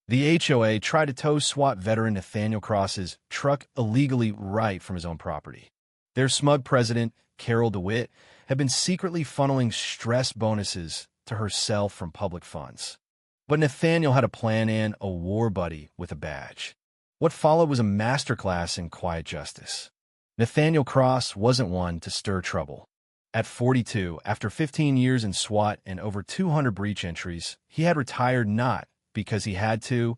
The HOA tried to tow SWAT veteran Nathaniel Cross's truck illegally right from his own property. Their smug president, Carol DeWitt, had been secretly funneling stress bonuses to herself from public funds. But Nathaniel had a plan and a war buddy with a badge. What followed was a masterclass in quiet justice. Nathaniel Cross wasn't one to stir trouble. At 42, after 15 years in SWAT and over 200 breach entries, he had retired not because he had to,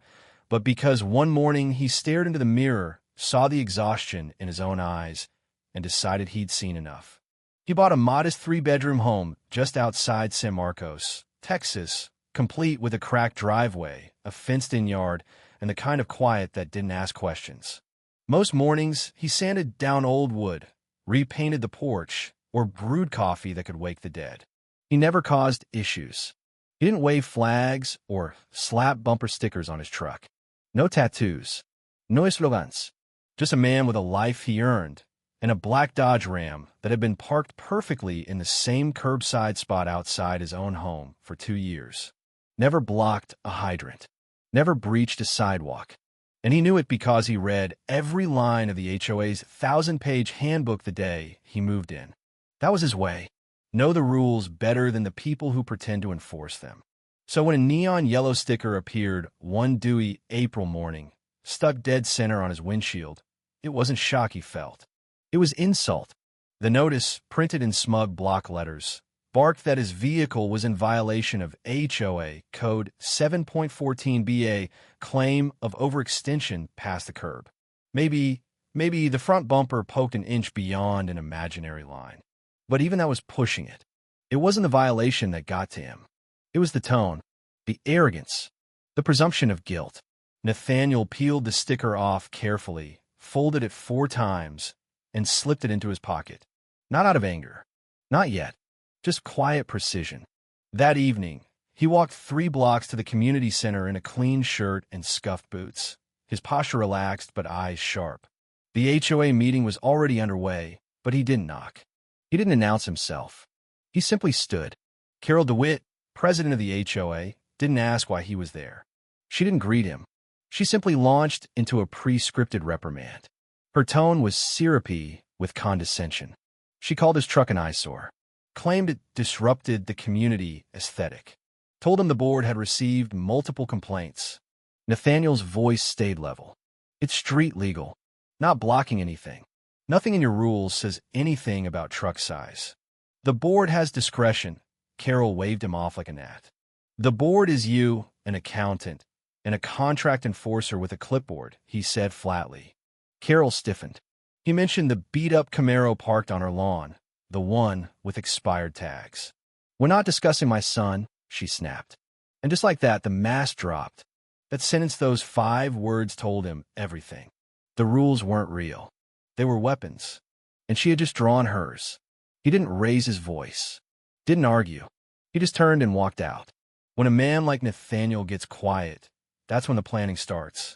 but because one morning he stared into the mirror, saw the exhaustion in his own eyes, and decided he'd seen enough. He bought a modest 3-bedroom home just outside San Marcos, Texas, complete with a cracked driveway, a fenced-in yard, and the kind of quiet that didn't ask questions. Most mornings, he sanded down old wood, repainted the porch, or brewed coffee that could wake the dead. He never caused issues. He didn't wave flags or slap bumper stickers on his truck. No tattoos. No slogans. Just a man with a life he earned, and a black Dodge Ram that had been parked perfectly in the same curbside spot outside his own home for 2 years. Never blocked a hydrant. Never breached a sidewalk. And he knew it because he read every line of the HOA's 1,000-page handbook the day he moved in. That was his way. Know the rules better than the people who pretend to enforce them. So when a neon yellow sticker appeared one dewy April morning, stuck dead center on his windshield, it wasn't shock he felt. It was insult. The notice, printed in smug block letters, barked that his vehicle was in violation of HOA Code 7.14BA, claim of overextension past the curb. Maybe the front bumper poked an inch beyond an imaginary line. But even that was pushing it. It wasn't the violation that got to him. It was the tone, the arrogance, the presumption of guilt. Nathaniel peeled the sticker off carefully, folded it 4 times, and slipped it into his pocket. Not out of anger. Not yet. Just quiet precision. That evening, he walked 3 blocks to the community center in a clean shirt and scuffed boots, his posture relaxed but eyes sharp. The HOA meeting was already underway, but he didn't knock. He didn't announce himself. He simply stood. Carol DeWitt, president of the HOA, didn't ask why he was there. She didn't greet him. She simply launched into a pre-scripted reprimand. Her tone was syrupy with condescension. She called his truck an eyesore, claimed it disrupted the community aesthetic, told him the board had received multiple complaints. Nathaniel's voice stayed level. It's street legal, not blocking anything. Nothing in your rules says anything about truck size. The board has discretion. Carol waved him off like a gnat. The board is you, an accountant, and a contract enforcer with a clipboard, he said flatly. Carol stiffened. He mentioned the beat-up Camaro parked on her lawn, the one with expired tags. We're not discussing my son, she snapped. And just like that, the mask dropped. That sentence, those 5 words told him everything. The rules weren't real. They were weapons, and she had just drawn hers. He didn't raise his voice, didn't argue. He just turned and walked out. When a man like Nathaniel gets quiet, that's when the planning starts.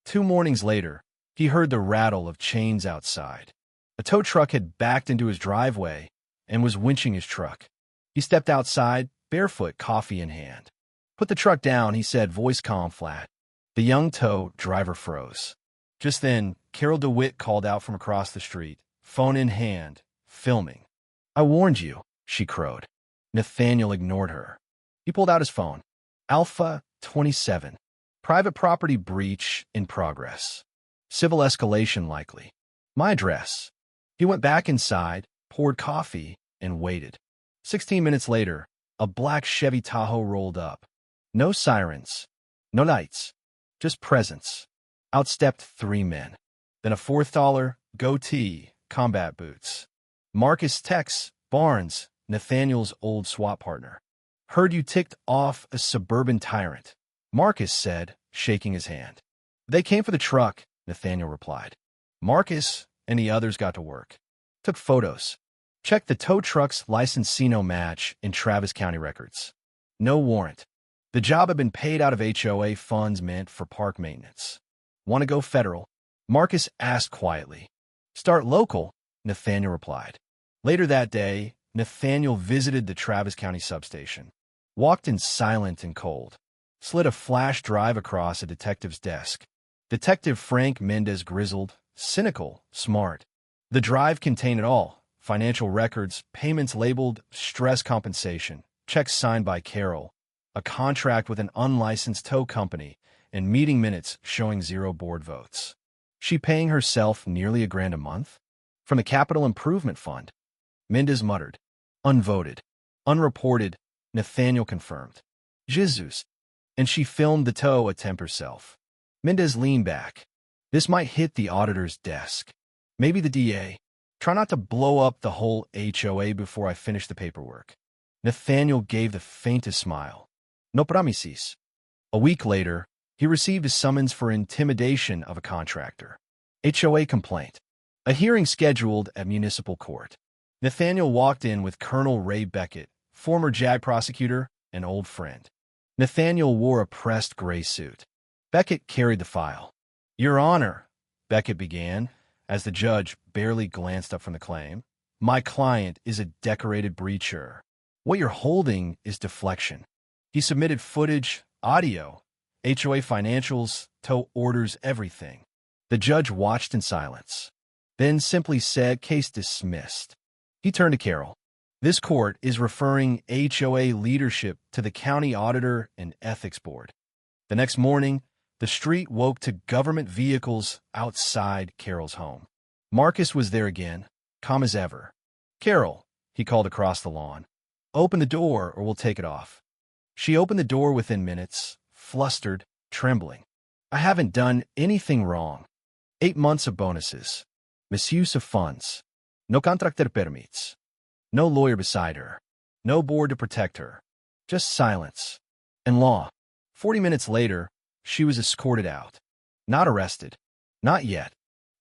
2 mornings later, he heard the rattle of chains outside. A tow truck had backed into his driveway and was winching his truck. He stepped outside, barefoot, coffee in hand. Put the truck down, he said, voice calm, flat. The young tow driver froze. Just then, Carol DeWitt called out from across the street, phone in hand, filming. I warned you, she crowed. Nathaniel ignored her. He pulled out his phone. Alpha 27. Private property breach in progress. Civil escalation likely. My address. He went back inside, poured coffee, and waited. 16 minutes later, a black Chevy Tahoe rolled up. No sirens. No lights. Just presence. Outstepped 3 men. Then a 4th dollar, goatee, combat boots. Marcus Tex Barnes, Nathaniel's old SWAT partner. Heard you ticked off a suburban tyrant, Marcus said, shaking his hand. They came for the truck, Nathaniel replied. Marcus and the others got to work. Took photos. Checked the tow truck's licensino match in Travis County records. No warrant. The job had been paid out of HOA funds meant for park maintenance. Want to go federal? Marcus asked quietly. Start local, Nathaniel replied. Later that day, Nathaniel visited the Travis County substation. Walked in silent and cold. slid a flash drive across a detective's desk. Detective Frank Mendez, grizzled, cynical, smart. The drive contained it all: financial records, payments labeled stress compensation, checks signed by Carol, a contract with an unlicensed tow company, and meeting minutes showing 0 board votes. She paying herself nearly $1,000 a month? From the Capital Improvement Fund. Mendez muttered. Unvoted. Unreported. Nathaniel confirmed. Jesus. And she filmed the tow attempt herself. Mendez leaned back. This might hit the auditor's desk. Maybe the DA. Try not to blow up the whole HOA before I finish the paperwork. Nathaniel gave the faintest smile. No promises. A week later, he received a summons for intimidation of a contractor. HOA complaint. A hearing scheduled at municipal court. Nathaniel walked in with Colonel Ray Beckett, former JAG prosecutor, an old friend. Nathaniel wore a pressed gray suit. Beckett carried the file. Your Honor, Beckett began, as the judge barely glanced up from the claim. My client is a decorated breacher. What you're holding is deflection. He submitted footage, audio, HOA financials, tow orders, everything. The judge watched in silence, then simply said, case dismissed. He turned to Carol. This court is referring HOA leadership to the county auditor and ethics board. The next morning, the street woke to government vehicles outside Carol's home. Marcus was there again, calm as ever. Carol, he called across the lawn. Open the door or we'll take it off. She opened the door within minutes, flustered, trembling. I haven't done anything wrong. 8 months of bonuses. Misuse of funds. No contractor permits. No lawyer beside her. No board to protect her. Just silence. And law. 40 minutes later, she was escorted out. Not arrested. Not yet.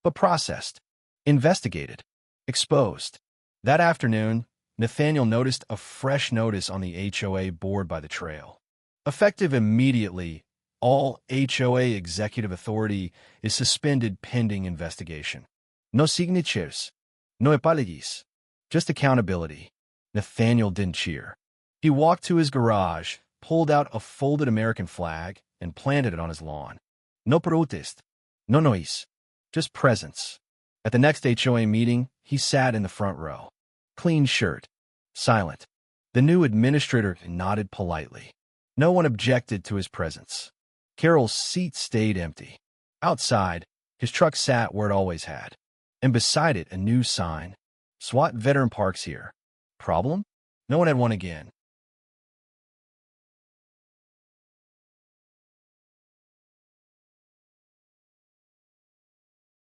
But processed. Investigated. Exposed. That afternoon, Nathaniel noticed a fresh notice on the HOA board by the trail. Effective immediately, all HOA executive authority is suspended pending investigation. No signatures. No apologies. Just accountability. Nathaniel didn't cheer. He walked to his garage, pulled out a folded American flag, and planted it on his lawn. No protest. No noise. Just presence. At the next HOA meeting, he sat in the front row. Clean shirt. Silent. The new administrator nodded politely. No one objected to his presence. Carol's seat stayed empty. Outside, his truck sat where it always had. And beside it, a new sign. SWAT veteran parks here. Problem? No one had one again.